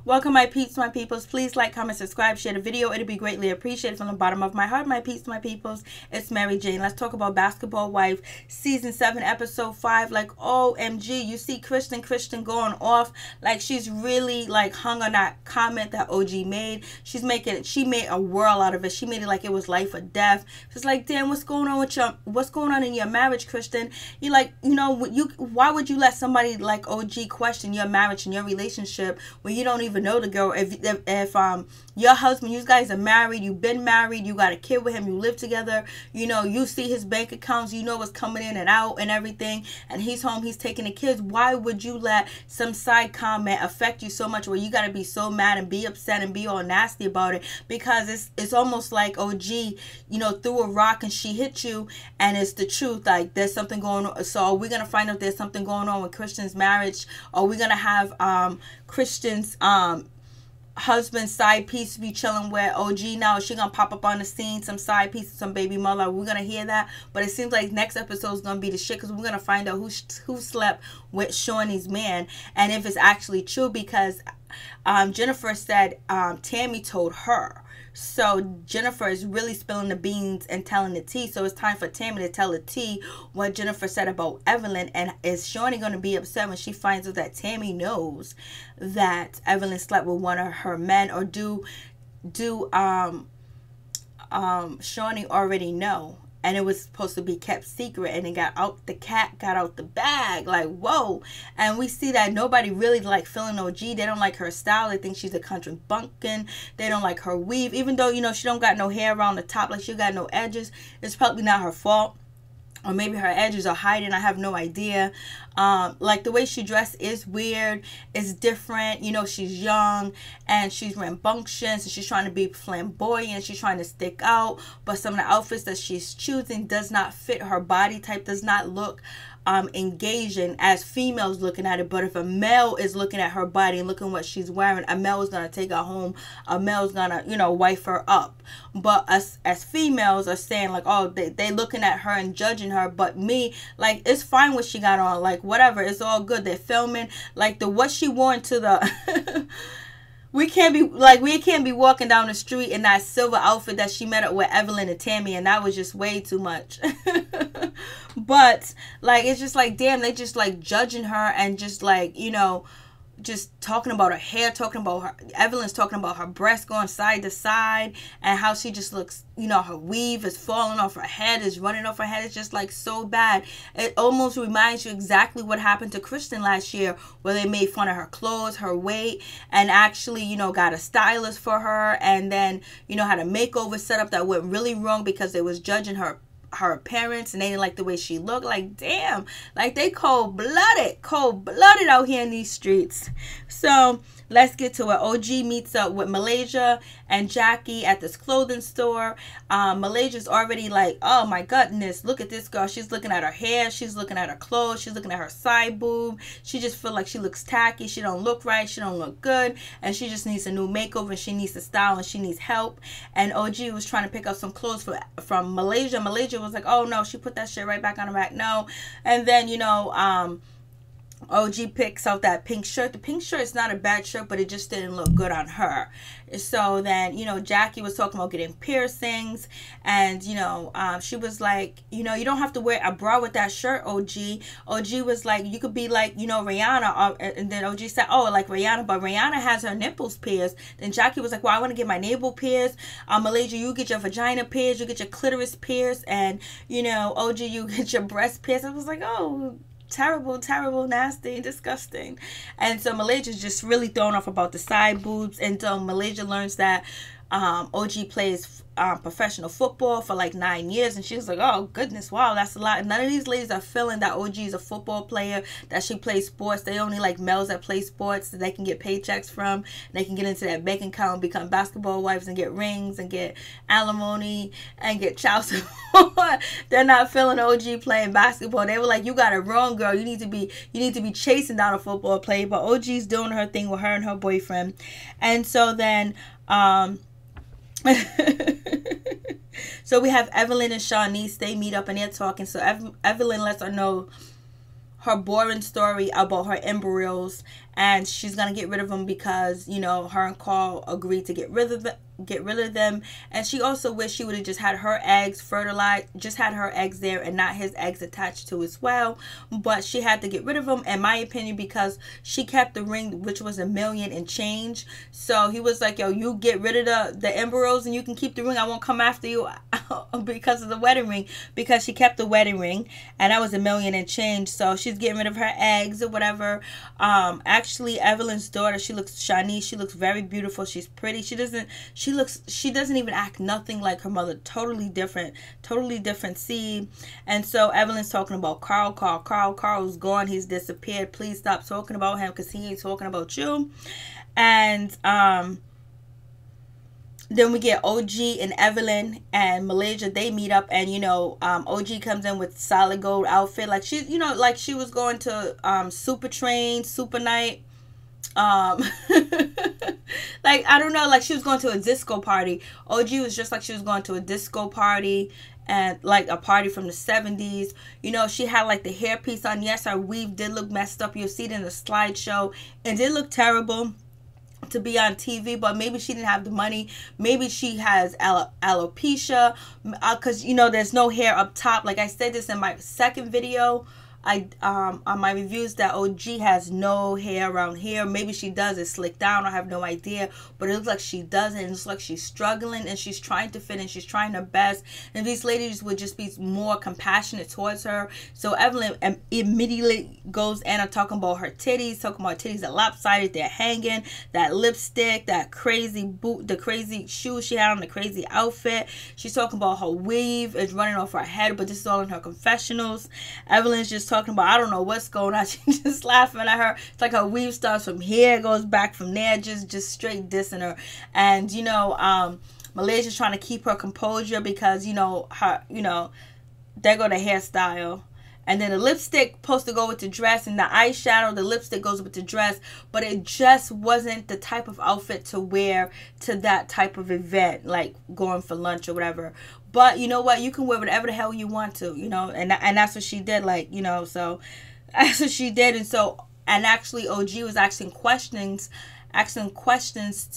Welcome, my peeps, my peoples. Please like, comment, subscribe, share the video. It'll be greatly appreciated from the bottom of my heart, my peeps, my peoples. It's Mary Jane. Let's talk about Basketball Wife, Season 7, Episode 5. Like, OMG, you see Kristen going off. Like, she's really, like, hung on that comment that OG made. She made a whirl out of it. She made it like it was life or death. She's like, damn, what's going on in your marriage, Kristen? You like, why would you let somebody like OG question your marriage and your relationship when you don't even know the girl? If your husband, you guys are married, you've been married, you got a kid with him, you live together, you see his bank accounts, you know what's coming in and out and everything, and he's home, he's taking the kids. Why would you let some side comment affect you so much where you got to be so mad and be upset and be all nasty about it? Because it's almost like OG, threw a rock and she hit you, and it's the truth. Like, there's something going on. So are we gonna find out there's something going on with Christian's marriage? Are we gonna have Christian's husband side piece be chilling with OG now? Is she gonna pop up on the scene, some side piece, some baby mother? We're gonna hear that. But it seems like next episode is gonna be the shit, because we're gonna find out who slept with Shawnee's man, and if it's actually true, because Jennifer said Tammy told her. So Jennifer is really spilling the beans and telling the tea. So it's time for Tammy to tell the tea what Jennifer said about Evelyn. And is Shawnee going to be upset when she finds out that Tammy knows that Evelyn slept with one of her men? Or do Shawnee already know? And it was supposed to be kept secret, and the cat got out the bag. Like, whoa. And we see that nobody really like feeling OG. They don't like her style. They think she's a country bumpkin. They don't like her weave. Even though, she don't got no hair around the top, like she got no edges. It's probably not her fault. Or maybe her edges are hiding. I have no idea. Like, the way she dressed is weird. It's different. She's young and she's rambunctious and she's trying to be flamboyant. She's trying to stick out. But some of the outfits that she's choosing does not fit her body type, does not look engaging as females looking at it. But if a male is looking at her body and looking what she's wearing, a male is going to take her home. A male is going to, wife her up. But us as females are saying, like, oh, they looking at her and judging her. But me, like, it's fine what she got on. Like, whatever. It's all good. They're filming. Like, what she wore into the... We can't be walking down the street in that silver outfit that she met up with Evelyn and Tammy, and that was just way too much. But, like, it's just like, damn, they just, like, judging her and just, like, just talking about her hair, talking about her... Evelyn's talking about her breasts going side to side and how she just looks, her weave is falling off her head, is running off her head. It's just, like, so bad. It almost reminds you exactly what happened to Kristen last year, where they made fun of her clothes, her weight, and actually, got a stylist for her, and then, had a makeover set up that went really wrong because they was judging her appearance and they didn't like the way she looked. Like, damn, like, they cold-blooded out here in these streets. So let's get to it. OG meets up with Malaysia and Jackie at this clothing store. Malaysia's already like, oh my goodness, look at this girl. She's looking at her hair, she's looking at her clothes, she's looking at her side boob. She just feel like she looks tacky, she don't look right, she don't look good, and she just needs a new makeover, and she needs a style, and she needs help. And OG was trying to pick up some clothes from Malaysia. Malaysia was like, oh no, she put that shit right back on her back. No. And then, OG picks out that pink shirt. The pink shirt is not a bad shirt, but it just didn't look good on her. So then, Jackie was talking about getting piercings, and, she was like, you don't have to wear a bra with that shirt, OG. OG was like, you could be like, Rihanna. And then OG said, oh, like Rihanna, but Rihanna has her nipples pierced. Then Jackie was like, well, I want to get my navel pierced. Malaysia, you get your vagina pierced, you get your clitoris pierced, and, OG, you get your breast pierced. I was like, oh, terrible, nasty, disgusting. And so Malaysia's just really thrown off about the side boobs. And so Malaysia learns that OG plays professional football for like 9 years, and she was like, oh goodness, wow, that's a lot. None of these ladies are feeling that OG is a football player, that she plays sports. They only like males that play sports that they can get paychecks from. They can get into that bank account, become basketball wives, and get rings and get alimony and get child support. They're not feeling OG playing basketball. They were like, you got it wrong, girl. You need to be chasing down a football player. But OG's doing her thing with her and her boyfriend. And so then so we have Evelyn and Shawnice. They meet up and they're talking. So Evelyn lets her know her boring story about her embryos, and she's gonna get rid of them because, you know, her and Carl agreed to get rid of them. And she also wished she would have just had her eggs fertilized, just had her eggs there and not his eggs attached to as well. But she had to get rid of them, in my opinion, because she kept the ring, which was $1 million and change. So he was like, yo, you get rid of the embryos and you can keep the ring. I won't come after you because of the wedding ring, because she kept the wedding ring, and that was $1 million and change. So she's getting rid of her eggs or whatever. Actually, Evelyn's daughter, she looks Shanice. She looks very beautiful. She's pretty. She doesn't even act nothing like her mother. Totally different seed. And so Evelyn's talking about Carl's gone. He's disappeared. Please stop talking about him because he ain't talking about you. And then we get OG and Evelyn and Malaysia. They meet up, and you know, OG comes in with solid gold outfit, like she, you know, like she was going to Super Train, Super Night. Like, I don't know, like she was going to a disco party. OG was just like she was going to a disco party, and like a party from the 70s. You know, she had like the hairpiece on. Yes, her weave did look messed up. You'll see it in the slideshow. It did look terrible to be on TV, but maybe she didn't have the money. Maybe she has alopecia, because you know, there's no hair up top. Like I said this in my second video, on my reviews, that OG has no hair around here. Maybe she does, it's slicked down, I have no idea, but it looks like she doesn't. It looks like she's struggling, and she's trying to fit in, she's trying her best, and these ladies would just be more compassionate towards her. So Evelyn immediately goes in and talking about her titties, are lopsided, they're hanging, that lipstick, that crazy boot, the crazy shoes she had on, the crazy outfit. She's talking about her weave is running off her head, but this is all in her confessionals. Evelyn's just talking about, I don't know what's going on. She's just laughing at her. It's like her weave starts from here, goes back from there, just straight dissing her. And you know, Malaysia's trying to keep her composure because, you know, her, you know, there go the hairstyle. And then the lipstick supposed to go with the dress, and the eyeshadow, the lipstick goes with the dress, but it just wasn't the type of outfit to wear to that type of event, like going for lunch or whatever. But you know what? You can wear whatever the hell you want to, you know, and that's what she did, like, you know, so that's what she did. And so, and actually OG was asking questions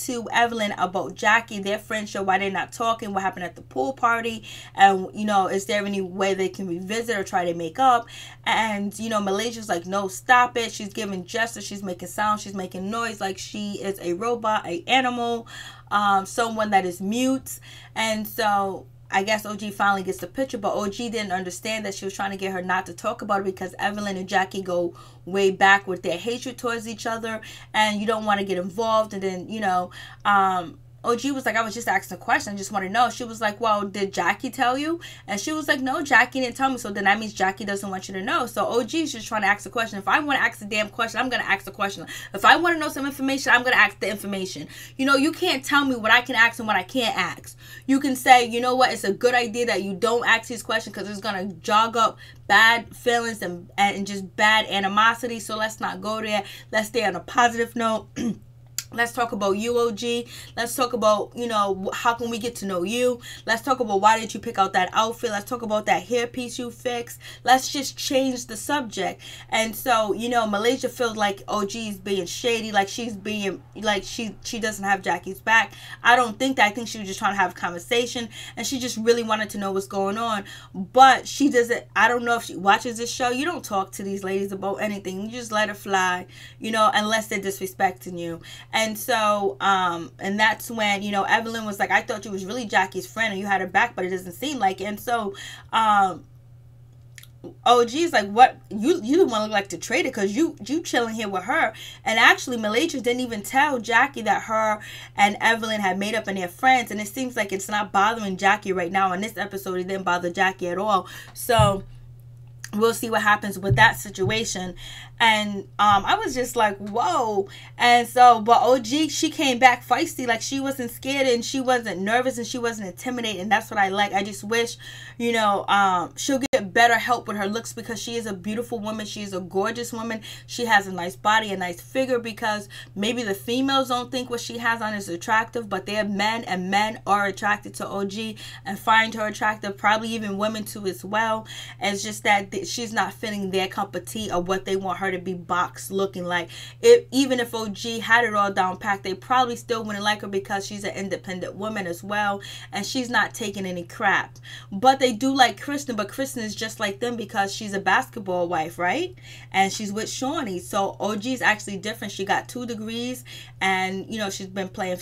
to Evelyn about Jackie, their friendship, why they're not talking, what happened at the pool party, and you know, is there any way they can revisit or try to make up? And you know, Malaysia's like, no, stop it. She's giving gestures, she's making sounds, she's making noise, like she is a robot, a animal, someone that is mute. And so I guess OG finally gets the picture, but OG didn't understand that she was trying to get her not to talk about it because Evelyn and Jackie go way back with their hatred towards each other, and you don't want to get involved. And then, you know, OG was like, I was just asking a question, I just want to know. She was like, well, did Jackie tell you? And she was like, no, Jackie didn't tell me. So then that means Jackie doesn't want you to know. So OG is just trying to ask a question. If I want to ask a damn question, I'm going to ask the question. If I want to know some information, I'm going to ask the information. You know, you can't tell me what I can ask and what I can't ask. You can say, you know what, it's a good idea that you don't ask these questions because it's going to jog up bad feelings and just bad animosity. So let's not go there. Let's stay on a positive note. Let's talk about you, OG. Let's talk about, you know, how can we get to know you? Let's talk about why did you pick out that outfit? Let's talk about that hairpiece you fixed. Let's just change the subject. And so, you know, Malaysia feels like OG's being shady, like she's being, like she doesn't have Jackie's back. I don't think that. I think she was just trying to have a conversation, and she just really wanted to know what's going on. But she doesn't, I don't know if she watches this show. You don't talk to these ladies about anything. You just let her fly, you know, unless they're disrespecting you. And so, and that's when, you know, Evelyn was like, I thought you was really Jackie's friend and you had her back, but it doesn't seem like it. And so, OG's like, what, you want to look like the traitor because you chilling here with her. And actually, Malaysia didn't even tell Jackie that her and Evelyn had made up and they're friends. And it seems like it's not bothering Jackie right now. In this episode, it didn't bother Jackie at all. So we'll see what happens with that situation. And I was just like, whoa. And so, but OG, she came back feisty. Like, she wasn't scared and she wasn't nervous and she wasn't intimidated. And that's what I like. I just wish, you know, she'll get better help with her looks because she is a beautiful woman. She is a gorgeous woman. She has a nice body, a nice figure, because maybe the females don't think what she has on is attractive, but they're men, and men are attracted to OG and find her attractive, probably even women too as well. And it's just that she's not fitting their cup of tea or what they want her to be boxed looking like. Even if OG had it all down packed, they probably still wouldn't like her because she's an independent woman as well, and she's not taking any crap. But they do like Kristen, but Kristen is just like them because she's a basketball wife, right? And she's with Shawnee. So OG is actually different. She got 2 degrees, and you know, she's been playing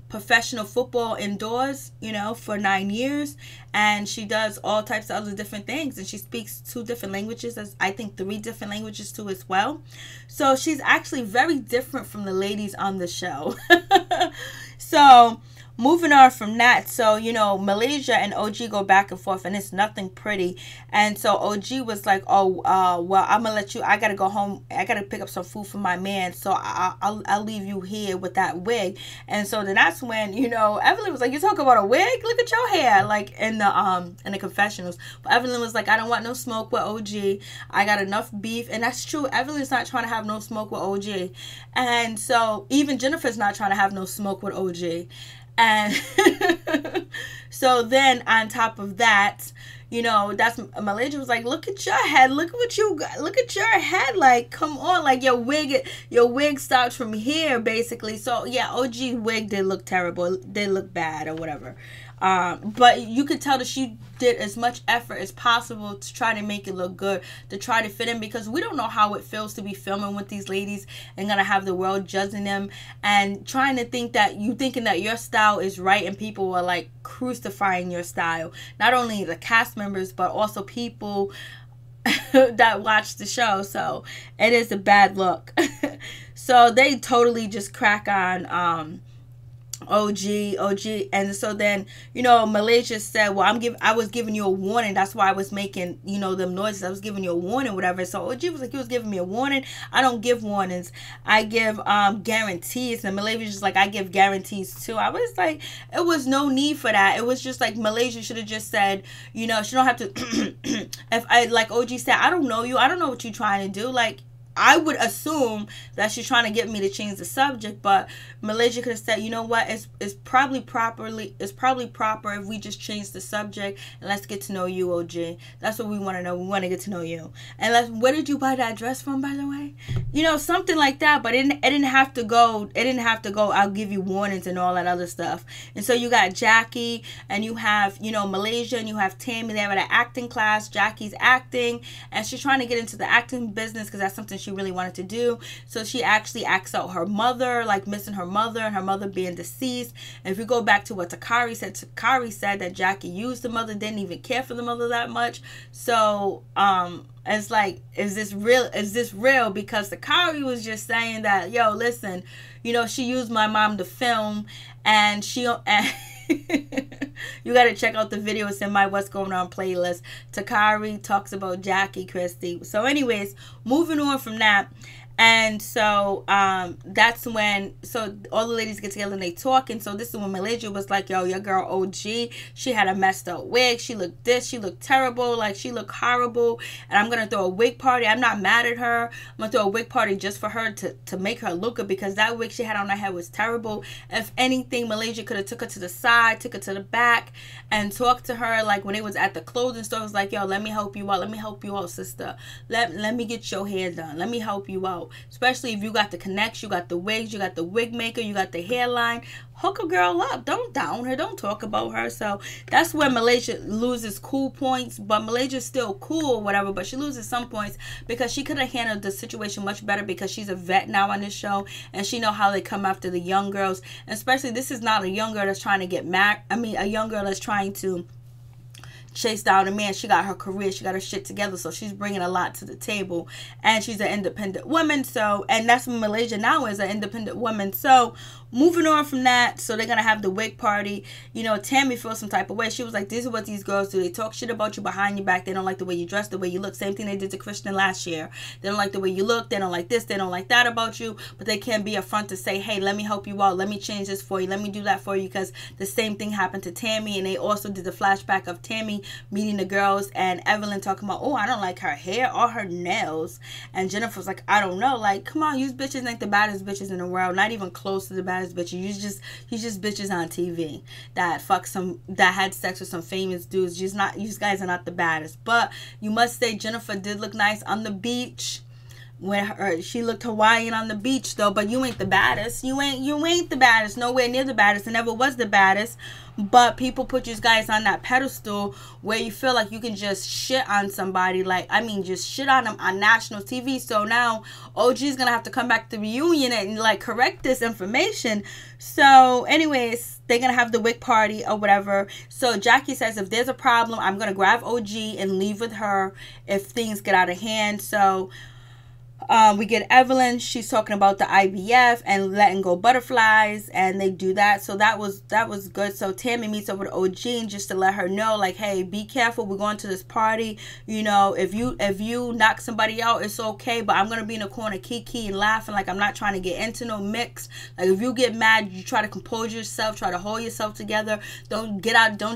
professional football indoors, you know, for 9 years, and she does all types of other different things, and she speaks 2 different languages, as I think 3 different languages too as well. So she's actually very different from the ladies on the show. So moving on from that, so, you know, Malaysia and OG go back and forth, and it's nothing pretty. And so OG was like, oh, well, I'm gonna let you, I gotta go home, I gotta pick up some food for my man, so I'll leave you here with that wig. And so then that's when, you know, Evelyn was like, you talk about a wig? Look at your hair, like in the confessionals. But Evelyn was like, I don't want no smoke with OG, I got enough beef. And that's true, Evelyn's not trying to have no smoke with OG. And so even Jennifer's not trying to have no smoke with OG. And so then on top of that, you know, that's Malaysia was like, look at your head, look at what you got, look at your head, like, come on, like your wig starts from here basically. So yeah, OG wig did look terrible, did look bad or whatever. But you could tell that she did as much effort as possible to try to make it look good, to try to fit in, because we don't know how it feels to be filming with these ladies and gonna have the world judging them and trying to think that you thinking that your style is right, and people are like crucifying your style. Not only the cast members, but also people that watch the show. So it is a bad look. So they totally just crack on OG, and so then, you know, Malaysia said, well, I was giving you a warning, that's why I was making, you know, them noises, I was giving you a warning, whatever. So OG was like, he was giving me a warning. I don't give warnings, I give guarantees. And Malaysia was just like, I give guarantees too. I was like, it was no need for that. It was just like, Malaysia should have just said, you know, she don't have to if I, like OG said, I don't know you, I don't know what you're trying to do. Like, I would assume that she's trying to get me to change the subject, but Malaysia could have said, you know what, it's probably proper if we just change the subject and let's get to know you, OG. That's what we want to know. We want to get to know you. And where did you buy that dress from, by the way? You know, something like that. But it didn't have to go. I'll give you warnings and all that other stuff. And so you got Jackie, and you have, you know, Malaysia, and you have Tammy. They have an acting class. Jackie's acting, and she's trying to get into the acting business because that's something she really wanted to do. So she actually acts out her mother, like missing her mother and her mother being deceased. And if you go back to what Takari said that Jackie used the mother, didn't even care for the mother that much. So it's like, is this real? Because Takari was just saying that, yo, listen, you know, she used my mom to film, and you got to check out the video. It's in my What's Going On playlist. Takari talks about Jackie Christie. So anyways, moving on from that. And so that's when, so all the ladies get together and they talk. And so this is when Malaysia was like, yo, your girl OG, she had a messed up wig. She looked she looked terrible. Like, she looked horrible. And I'm going to throw a wig party. I'm not mad at her. I'm going to throw a wig party just for her to make her look good, because that wig she had on her head was terrible. If anything, Malaysia could have took her to the side, took her to the back, and talked to her. Like, when they was at the clothing store, it was like, yo, let me help you out. Let me help you out, sister. Let me get your hair done. Let me help you out. Especially if you got the connects, you got the wigs, you got the wig maker, you got the hairline. Hook a girl up. Don't down her. Don't talk about her. So that's where Malaysia loses cool points. But Malaysia's still cool or whatever. But she loses some points because she could have handled the situation much better, because she's a vet now on this show. And she know how they come after the young girls. And especially, this is not a young girl that's trying to get married. I mean, a young girl that's trying to chase down a man. She got her career, she got her shit together, so she's bringing a lot to the table, and she's an independent woman. So, and that's what Malaysia now is, an independent woman. So moving on from that, so they're gonna have the wig party. You know, Tammy feels some type of way. She was like, this is what these girls do. They talk shit about you behind your back. They don't like the way you dress, the way you look. Same thing they did to Christian last year. They don't like the way you look. They don't like this. They don't like that about you. But they can't be upfront to say, hey, let me help you out. Let me change this for you. Let me do that for you. Because the same thing happened to Tammy. And they also did the flashback of Tammy Shawnee meeting the girls, and Evelyn talking about, oh, I don't like her hair or her nails. And Jennifer's like, I don't know. Like, come on, you bitches ain't the baddest bitches in the world. Not even close to the baddest bitches. You just bitches on TV that had sex with some famous dudes. You guys are not the baddest. But you must say Jennifer did look nice on the beach. When she looked Hawaiian on the beach though, but you ain't the baddest. You ain't the baddest. Nowhere near the baddest, and never was the baddest. But people put you guys on that pedestal where you feel like you can just shit on somebody. Like, I mean, just shit on them on national TV. So now OG's gonna have to come back to the reunion and like correct this information. So anyways, they're gonna have the wig party or whatever. So Jackie says, if there's a problem, I'm gonna grab OG and leave with her if things get out of hand. So we get Evelyn. She's talking about the IVF and letting go butterflies, and they do that. So that was good. So Tammy meets up with OG just to let her know, like, hey, be careful. We're going to this party. You know, if you knock somebody out, it's okay. But I'm gonna be in the corner, kiki and laughing. Like, I'm not trying to get into no mix. Like, if you get mad, you try to compose yourself, try to hold yourself together. Don't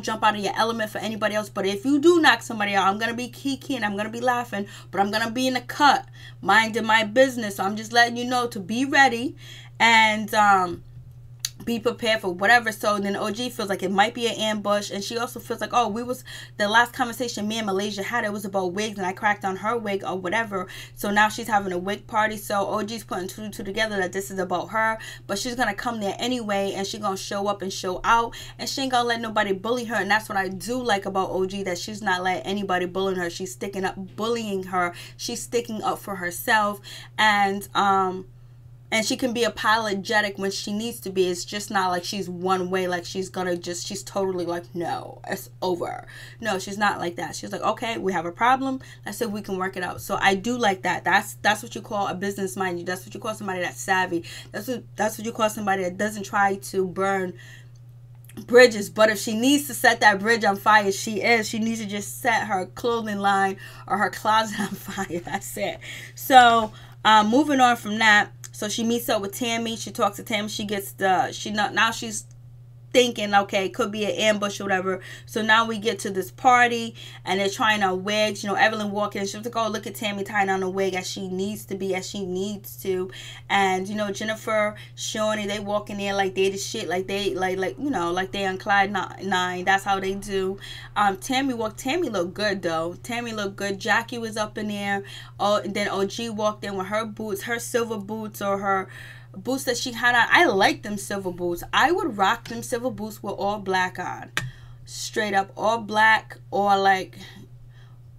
jump out of your element for anybody else. But if you do knock somebody out, I'm gonna be kiki and I'm gonna be laughing. But I'm gonna be in the cut, minding my business. So I'm just letting you know to be ready and be prepared for whatever. So then OG feels like it might be an ambush, and she also feels like, oh, the last conversation me and Malaysia had, it was about wigs and I cracked on her wig or whatever. So now she's having a wig party. So OG's putting two and two together that this is about her, but she's gonna come there anyway, and she's gonna show up and show out, and she ain't gonna let nobody bully her. And that's what I do like about OG, that she's not letting anybody bully her. She's sticking up, bullying her. She's sticking up for herself, and she can be apologetic when she needs to be. It's just not like she's one way, like she's totally like, no, it's over. No, she's not like that. She's like, okay, we have a problem. Let's see if we can work it out. So I do like that. That's what you call a business mind. That's what you call somebody that's savvy. That's what you call somebody that doesn't try to burn bridges. But if she needs to set that bridge on fire, she needs to just set her clothing line or her closet on fire. That's it. So moving on from that. So she meets up with Tammy. She talks to Tammy. Now she's thinking, okay, it could be an ambush or whatever. So now we get to this party, and they're trying on wigs. You know, Evelyn walking in. She was like, oh, look at Tammy tying on a wig as she needs to. And, you know, Jennifer, Shawnee, they walk in there like they the shit, like they, you know, like they on Clyde 9. That's how they do. Tammy looked good, though. Tammy looked good. Jackie was up in there. Oh, and then OG walked in with her boots, her silver boots, or her boots that she had on. I like them silver boots. I would rock them silver boots with all black on. Straight up all black, or like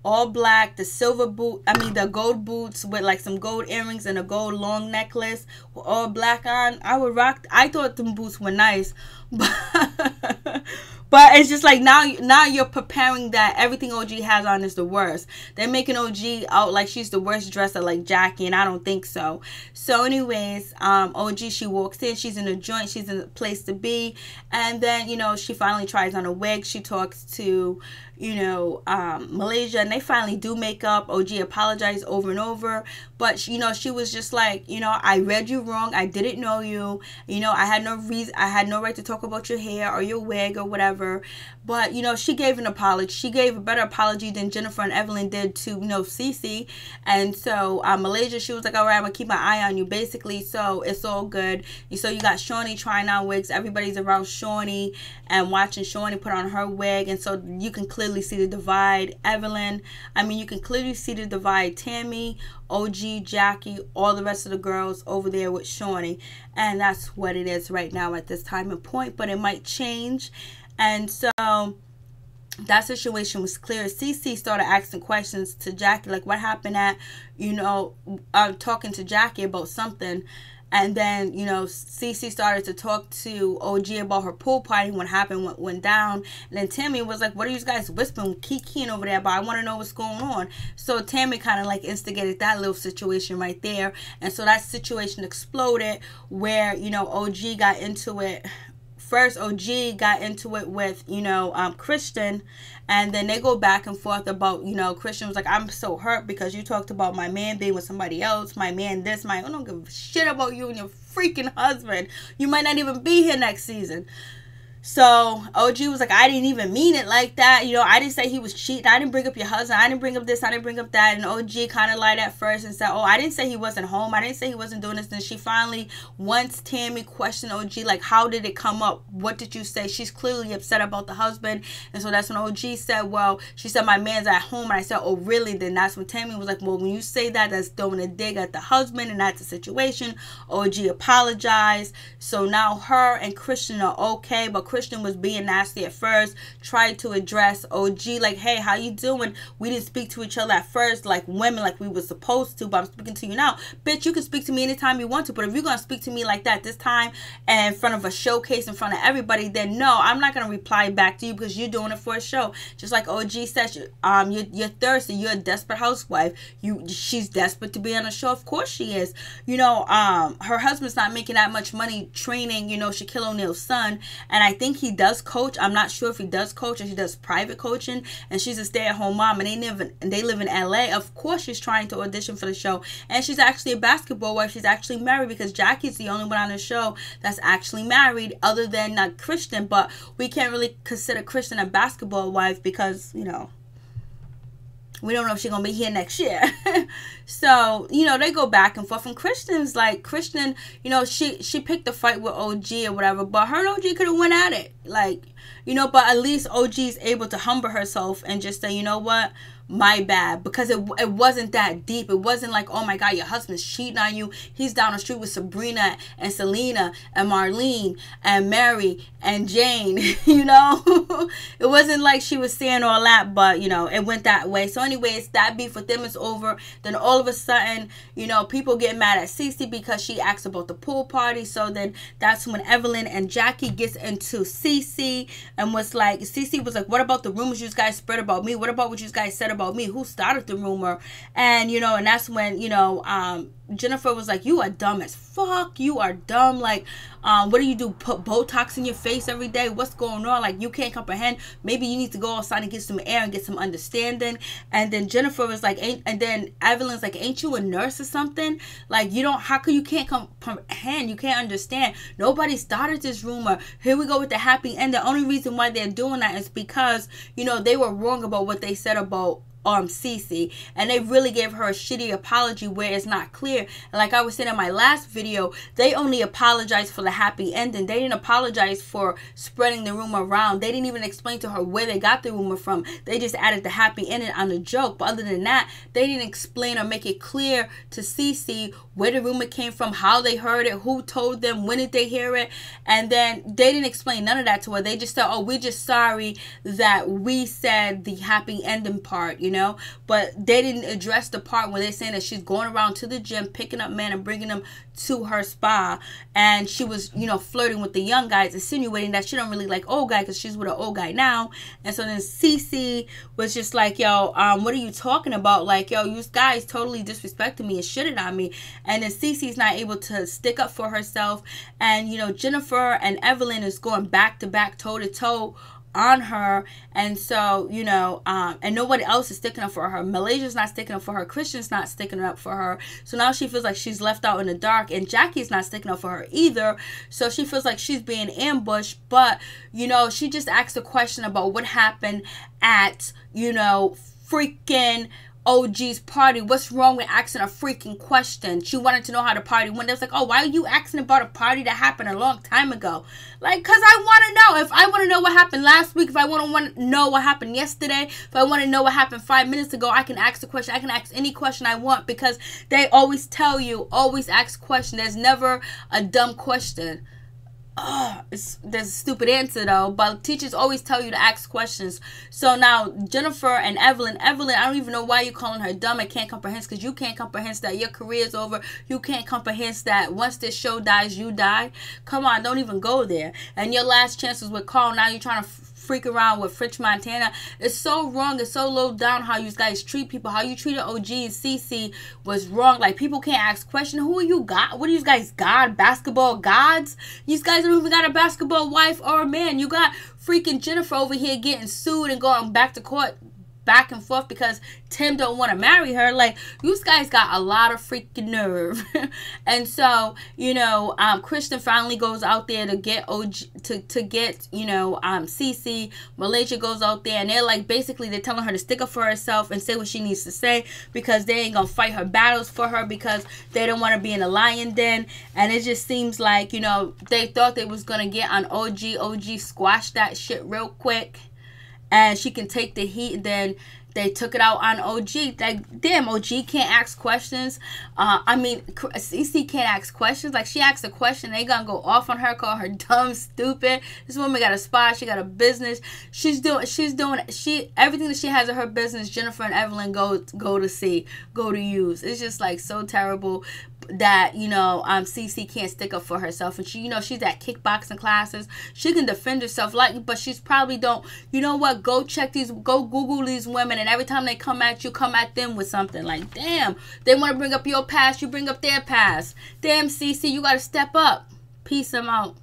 all black. The silver boot, the gold boots with like some gold earrings and a gold long necklace with all black on. I would rock. I thought them boots were nice. But it's just like now you're preparing that everything OG has on is the worst. They're making OG out like she's the worst dresser, like Jackie, and I don't think so. So anyways, OG, she walks in, she's in a joint, she's in a place to be, and then, you know, she finally tries on a wig. She talks to, you know, Malaysia, and they finally do make up. OG apologized over and over, but you know, she was just like, you know, I read you wrong, I didn't know you, you know, I had no right to talk about your hair or your wig or whatever. But you know, she gave an apology. She gave a better apology than Jennifer and Evelyn did to, you know, Cece. And so Malaysia, she was like, all right, I'm gonna keep my eye on you, basically. So it's all good. So you got Shawnee trying on wigs. Everybody's around Shawnee and watching Shawnee put on her wig, and so you can clearly see the divide. You can clearly see the divide. Tammy, OG, Jackie, all the rest of the girls over there with Shawnee, and that's what it is right now at this time and point. But it might change. And so that situation was clear. Cece started asking questions to Jackie, like, what happened at, you know, talking to Jackie about something. And then, you know, Cece started to talk to OG about her pool party, what happened, what went down. And then Tammy was like, what are you guys whispering, kikiing over there? But I want to know what's going on. So Tammy kind of like instigated that little situation right there. And so that situation exploded where, you know, OG got into it. First, OG got into it with, you know, Christian, and then they go back and forth about, you know, Christian was like, I'm so hurt because you talked about my man being with somebody else, my man this, I don't give a shit about you and your freaking husband. You might not even be here next season. So OG was like, I didn't even mean it like that. You know, I didn't say he was cheating. I didn't bring up your husband. I didn't bring up this. I didn't bring up that. And OG kind of lied at first and said, oh, I didn't say he wasn't home. I didn't say he wasn't doing this. And she finally, once Tammy questioned OG, like, how did it come up? What did you say? She's clearly upset about the husband. And so that's when OG said, well, she said, my man's at home. And I said, oh, really? Then that's when Tammy was like, well, when you say that, that's throwing a dig at the husband. And that's the situation. OG apologized. So now her and Christian are okay. But Christian was being nasty at first, tried to address OG like, hey, how you doing? We didn't speak to each other at first like women, like we were supposed to, but I'm speaking to you now. Bitch, you can speak to me anytime you want to, but if you're gonna speak to me like that this time and in front of a showcase, in front of everybody, then no, I'm not gonna reply back to you because you're doing it for a show. Just like OG says, you're thirsty, you're a desperate housewife. She's desperate to be on a show. Of course she is. You know, her husband's not making that much money training, you know, Shaquille O'Neal's son, and I think he does coach. I'm not sure if he does coach or he does private coaching, and she's a stay-at-home mom, and they live in LA. Of course she's trying to audition for the show, and she's actually a basketball wife. She's actually married because Jackie's the only one on the show that's actually married other than Christian, but we can't really consider Christian a basketball wife because, you know, we don't know if she's going to be here next year. So, you know, they go back and forth. And Christian's like, Christian, you know, she picked a fight with OG or whatever. But her and OG could have went at it. Like, you know, but at least OG's able to humble herself and just say, you know what? My bad, because it wasn't that deep. It wasn't like, oh my God, your husband's cheating on you. He's down the street with Sabrina and Selena and Marlene and Mary and Jane, you know. It wasn't like she was saying all that, but, you know, it went that way. So anyways, that beef with them is over. Then all of a sudden, you know, people get mad at Cece because she asked about the pool party. So then that's when Evelyn and Jackie gets into Cece and was like, Cece was like, what about the rumors you guys spread about me? What about what you guys said about me? Who started the rumor? And, you know, and that's when, you know, Jennifer was like, you are dumb as fuck. You are dumb. Like, what do you do? Put Botox in your face every day? What's going on? Like, you can't comprehend. Maybe you need to go outside and get some air and get some understanding. And then Jennifer was like, and then Evelyn's like, ain't you a nurse or something? Like, you don't, how come you can't comprehend? You can't understand. Nobody started this rumor. Here we go with the happy end. The only reason why they're doing that is because, you know, they were wrong about what they said about Cece, and they really gave her a shitty apology where it's not clear. And like I was saying in my last video, they only apologized for the happy ending. They didn't apologize for spreading the rumor around. They didn't even explain to her where they got the rumor from. They just added the happy ending on the joke. But other than that, they didn't explain or make it clear to Cece where the rumor came from, how they heard it, who told them, when did they hear it. And then they didn't explain none of that to her. They just said, oh, we're just sorry that we said the happy ending part, you know. But they didn't address the part where they're saying that she's going around to the gym, picking up men and bringing them to her spa, and she was, you know, flirting with the young guys, insinuating that she don't really like old guy because she's with an old guy now. And so then Cece was just like, yo, what are you talking about? Like, yo, you guys totally disrespected me and shitted on me. And then Cece's not able to stick up for herself, and, you know, Jennifer and Evelyn is going back to back, toe to toe on her. And so, you know, and nobody else is sticking up for her. Malaysia's not sticking up for her. Christian's not sticking up for her. So now she feels like she's left out in the dark, and Jackie's not sticking up for her either. So she feels like she's being ambushed. But, you know, she just asked a question about what happened at, you know, freaking OG's party. What's wrong with asking a freaking question? She wanted to know how the party went. They was like, oh, why are you asking about a party that happened a long time ago? Like, because I want to know. If I want to know what happened last week, if I want to know what happened yesterday, if I want to know what happened 5 minutes ago, I can ask the question. I can ask any question I want, because they always tell you, always ask question. There's never a dumb question. There's a stupid answer though, but teachers always tell you to ask questions. So now Jennifer and Evelyn, I don't even know why you're calling her dumb and can't comprehend, because you can't comprehend that your career is over. You can't comprehend that once this show dies, you die. Come on, don't even go there. And your last chance was with Carl. Now you're trying to freak around with French Montana. It's so wrong. It's so low down how you guys treat people. How you treated OG and Cece was wrong. Like, people can't ask questions. Who are you, God? What are you guys, God? Basketball gods? You guys don't even got a basketball wife or a man. You got freaking Jennifer over here getting sued and going back to court. back and forth because Tim don't want to marry her. Like, you guys got a lot of freaking nerve. And so, you know, Kristen finally goes out there to get OG, to get, you know, Cece. Malaysia goes out there, and they're like, basically they're telling her to stick up for herself and say what she needs to say, because they ain't gonna fight her battles for her because they don't want to be in a lion den. And it just seems like, you know, they thought they was gonna get on OG squash that shit real quick and she can take the heat. Then they took it out on OG. Like, damn, OG can't ask questions. I mean, Cece can't ask questions. Like, she asks a question, they gonna go off on her, call her dumb, stupid. This woman got a spot. She got a business. She's doing everything that she has in her business. Jennifer and Evelyn go to see, go to use. It's just like so terrible that, you know, Cece can't stick up for herself. And she, you know, she's at kickboxing classes. She can defend herself, like, but she's probably don't, you know what, go Google these women, and every time they come at you, come at them with something. Like, damn, they want to bring up your past, you bring up their past. Damn, Cece, you got to step up. Peace, I'm out.